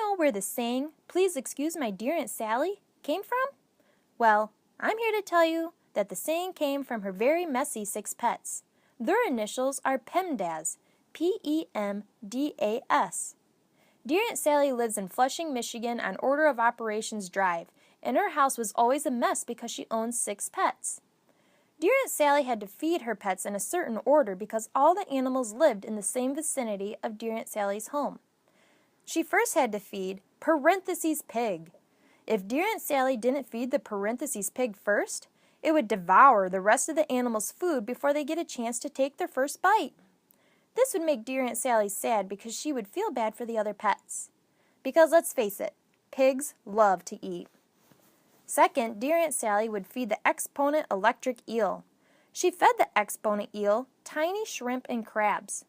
know where the saying, "Please excuse my dear Aunt Sally," came from? Well, I'm here to tell you that the saying came from her very messy 6 pets. Their initials are Pemdas, P-E-M-D-A-S. Dear Aunt Sally lives in Flushing, Michigan on Order of Operations Drive, and her house was always a mess because she owns 6 pets. Dear Aunt Sally had to feed her pets in a certain order because all the animals lived in the same vicinity of Dear Aunt Sally's home. She first had to feed pig. If Dear Aunt Sally didn't feed the pig first, it would devour the rest of the animals' food before they get a chance to take their first bite. This would make Dear Aunt Sally sad because she would feel bad for the other pets. Because let's face it, pigs love to eat. Second, Dear Aunt Sally would feed the exponent electric eel. She fed the exponent eel tiny shrimp and crabs.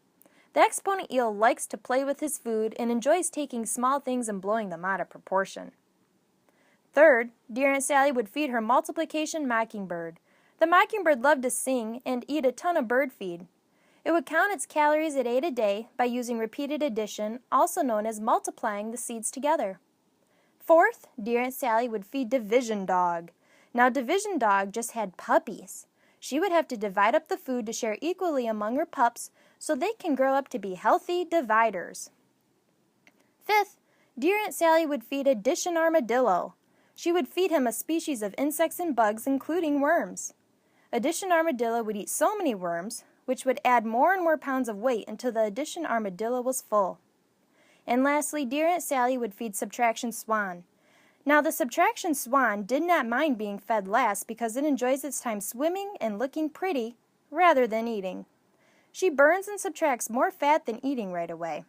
The exponent eel likes to play with his food and enjoys taking small things and blowing them out of proportion. Third, Dear Aunt Sally would feed her multiplication mockingbird. The mockingbird loved to sing and eat a ton of bird feed. It would count its calories it ate a day by using repeated addition, also known as multiplying the seeds together. Fourth, Dear Aunt Sally would feed Division Dog. Now, Division Dog just had puppies. She would have to divide up the food to share equally among her pups so they can grow up to be healthy dividers. Fifth, Dear Aunt Sally would feed Addition Armadillo. She would feed him a species of insects and bugs, including worms. Addition Armadillo would eat so many worms, which would add more and more pounds of weight until the Addition Armadillo was full. And lastly, Dear Aunt Sally would feed Subtraction Swan. Now, the Subtraction Swan did not mind being fed last because it enjoys its time swimming and looking pretty rather than eating. She burns and subtracts more fat than eating right away.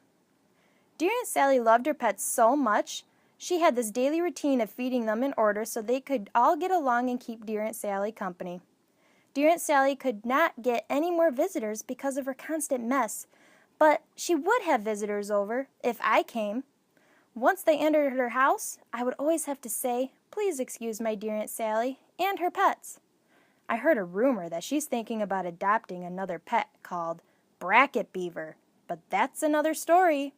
Dear Aunt Sally loved her pets so much, she had this daily routine of feeding them in order so they could all get along and keep Dear Aunt Sally company. Dear Aunt Sally could not get any more visitors because of her constant mess, but she would have visitors over if I came. Once they entered her house, I would always have to say, "Please excuse my dear Aunt Sally," and her pets. I heard a rumor that she's thinking about adopting another pet called Bracket Beaver, but that's another story.